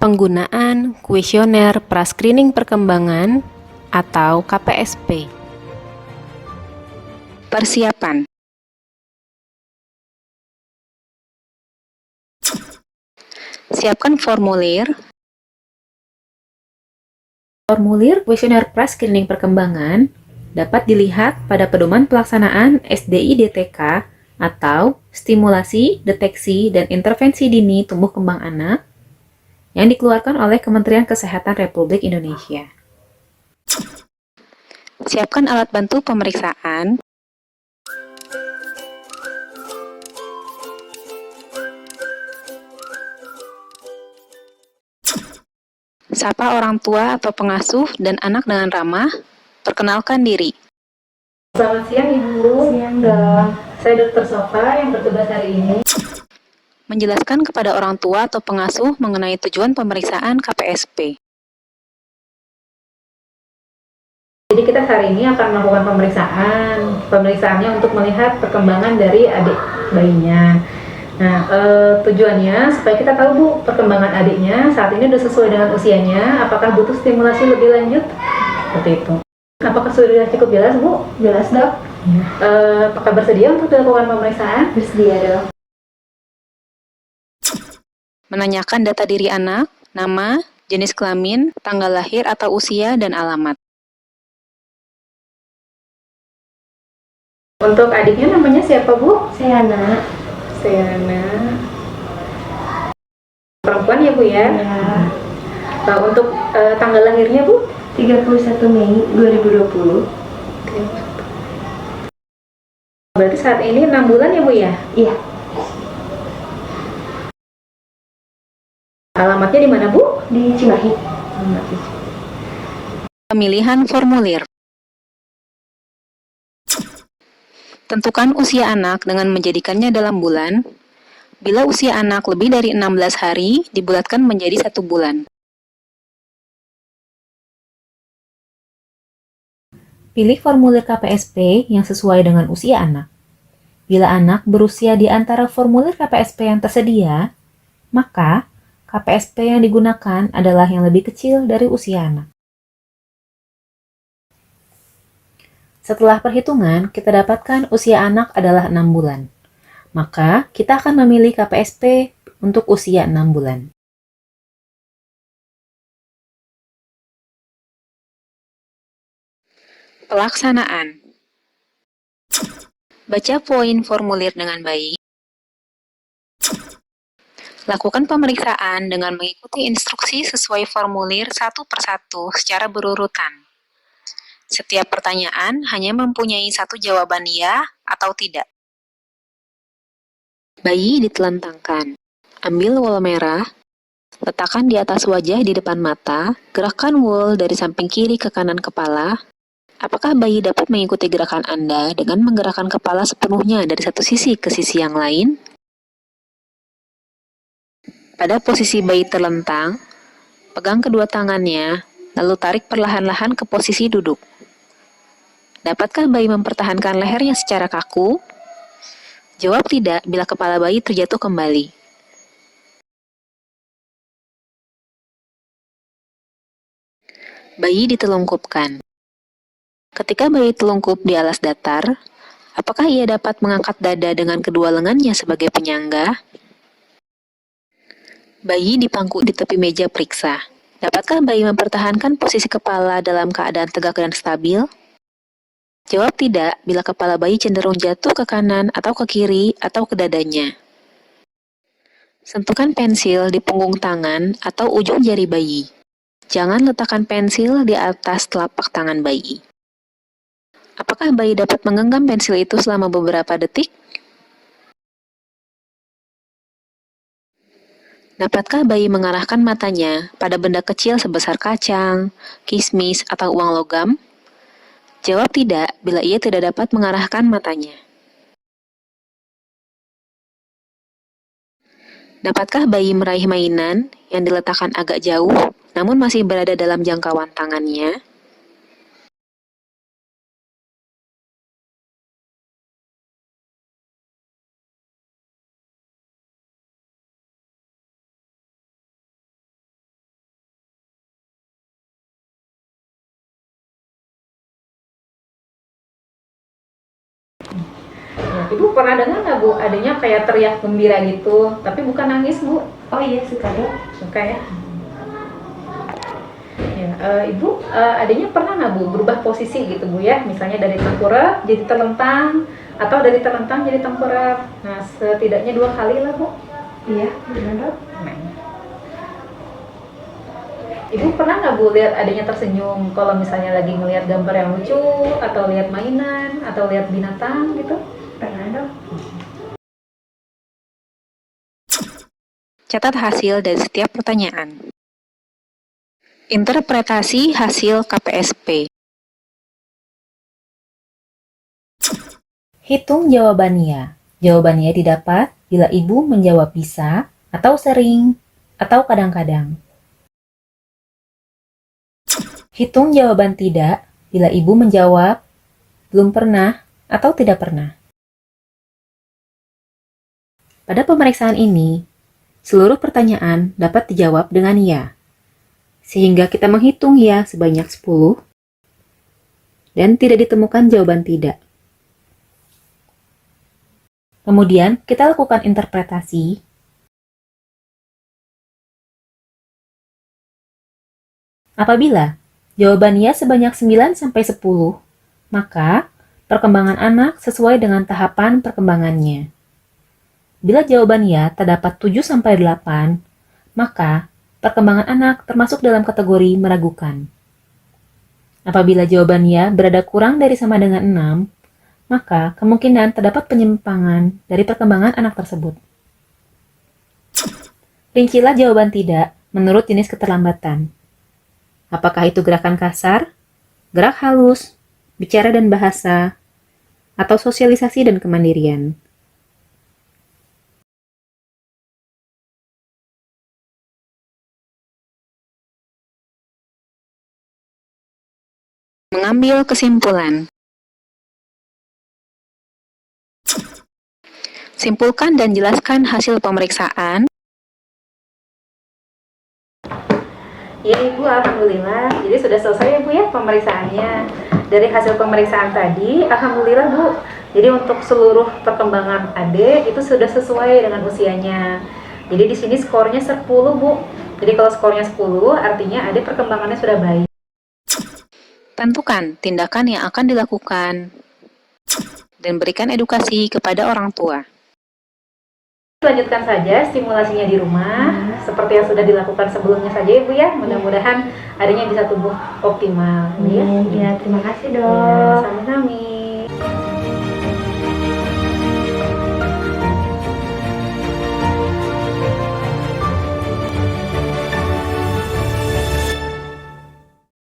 Penggunaan kuesioner pra-screening perkembangan atau KPSP. Persiapan. Siapkan formulir. Formulir kuesioner pra-screening perkembangan dapat dilihat pada pedoman pelaksanaan SDI-DTK atau Stimulasi, Deteksi, dan Intervensi Dini Tumbuh Kembang Anak yang dikeluarkan oleh Kementerian Kesehatan Republik Indonesia. Siapkan alat bantu pemeriksaan. Sapa orang tua atau pengasuh dan anak dengan ramah. Perkenalkan diri. Selamat siang Ibu. Siang dong. Saya Dr. Sofa yang bertugas hari ini. Menjelaskan kepada orang tua atau pengasuh mengenai tujuan pemeriksaan KPSP. Jadi kita hari ini akan melakukan pemeriksaannya untuk melihat perkembangan dari adik bayinya. Nah, tujuannya supaya kita tahu Bu, perkembangan adiknya saat ini sudah sesuai dengan usianya, apakah butuh stimulasi lebih lanjut? Seperti itu. Apakah sudah cukup jelas Bu? Jelas dok. Apakah bersedia untuk dilakukan pemeriksaan? Bersedia dok. Menanyakan data diri anak, nama, jenis kelamin, tanggal lahir atau usia, dan alamat. Untuk adiknya namanya siapa Bu? Sayana. Perempuan ya Bu ya? Ya. Untuk tanggal lahirnya Bu? 31 Mei 2020. Berarti saat ini 6 bulan ya Bu ya? Iya. Alamatnya di mana Bu? Di Cimahi. Pemilihan formulir. Tentukan usia anak dengan menjadikannya dalam bulan. Bila usia anak lebih dari 16 hari, dibulatkan menjadi 1 bulan. Pilih formulir KPSP yang sesuai dengan usia anak. Bila anak berusia di antara formulir KPSP yang tersedia, maka KPSP yang digunakan adalah yang lebih kecil dari usia anak. Setelah perhitungan, kita dapatkan usia anak adalah 6 bulan. Maka, kita akan memilih KPSP untuk usia 6 bulan. Pelaksanaan. Baca poin formulir dengan baik. Lakukan pemeriksaan dengan mengikuti instruksi sesuai formulir satu persatu secara berurutan. Setiap pertanyaan hanya mempunyai satu jawaban ya atau tidak. Bayi ditelentangkan. Ambil wol merah, letakkan di atas wajah di depan mata, gerakkan wol dari samping kiri ke kanan kepala. Apakah bayi dapat mengikuti gerakan Anda dengan menggerakkan kepala sepenuhnya dari satu sisi ke sisi yang lain? Pada posisi bayi terlentang, pegang kedua tangannya, lalu tarik perlahan-lahan ke posisi duduk. Dapatkah bayi mempertahankan lehernya secara kaku? Jawab tidak bila kepala bayi terjatuh kembali. Bayi ditelungkupkan. Ketika bayi telungkup di alas datar, apakah ia dapat mengangkat dada dengan kedua lengannya sebagai penyangga? Bayi dipangku di tepi meja periksa. Dapatkah bayi mempertahankan posisi kepala dalam keadaan tegak dan stabil? Jawab tidak bila kepala bayi cenderung jatuh ke kanan atau ke kiri atau ke dadanya. Sentuhkan pensil di punggung tangan atau ujung jari bayi. Jangan letakkan pensil di atas telapak tangan bayi. Apakah bayi dapat menggenggam pensil itu selama beberapa detik? Dapatkah bayi mengarahkan matanya pada benda kecil sebesar kacang, kismis, atau uang logam? Jawab tidak bila ia tidak dapat mengarahkan matanya. Dapatkah bayi meraih mainan yang diletakkan agak jauh, namun masih berada dalam jangkauan tangannya? Ibu pernah dengar nggak Bu, adanya kayak teriak gembira gitu, tapi bukan nangis Bu? Oh iya, suka dok. Suka ya? Ya, Ibu, adanya pernah nggak Bu berubah posisi gitu Bu ya? Misalnya dari tengkurap jadi terlentang, atau dari terlentang jadi tengkurap. Nah, setidaknya 2 kali lah Bu. Iya, benar dok. Nah. Ibu pernah nggak Bu lihat adanya tersenyum kalau misalnya lagi ngelihat gambar yang lucu, atau lihat mainan, atau lihat binatang gitu? Pernah dok. Catat hasil dari setiap pertanyaan. Interpretasi hasil KPSP. Hitung jawabannya. Jawabannya didapat bila ibu menjawab bisa, atau sering, atau kadang-kadang. Hitung jawaban tidak bila ibu menjawab belum pernah atau tidak pernah. Pada pemeriksaan ini, seluruh pertanyaan dapat dijawab dengan ya, sehingga kita menghitung ya sebanyak 10 dan tidak ditemukan jawaban tidak. Kemudian kita lakukan interpretasi. Apabila jawaban ya sebanyak 9-10, maka perkembangan anak sesuai dengan tahapan perkembangannya. Bila jawaban ya terdapat 7-8, maka perkembangan anak termasuk dalam kategori meragukan. Apabila jawaban ya berada kurang dari sama dengan 6, maka kemungkinan terdapat penyimpangan dari perkembangan anak tersebut. Rincilah jawaban tidak menurut jenis keterlambatan. Apakah itu gerakan kasar, gerak halus, bicara dan bahasa, atau sosialisasi dan kemandirian? Mengambil kesimpulan. Simpulkan dan jelaskan hasil pemeriksaan. Ya Ibu, alhamdulillah. Jadi sudah selesai ya Bu ya pemeriksaannya. Dari hasil pemeriksaan tadi, alhamdulillah Bu. Jadi untuk seluruh perkembangan adik itu sudah sesuai dengan usianya. Jadi di sini skornya 10 Bu. Jadi kalau skornya 10 artinya adik perkembangannya sudah baik. Tentukan tindakan yang akan dilakukan dan berikan edukasi kepada orang tua. Lanjutkan saja stimulasinya di rumah seperti yang sudah dilakukan sebelumnya saja ya Bu ya. Mudah-mudahan adanya bisa tumbuh optimal. Ya, terima kasih Ya, dok. sami-sami.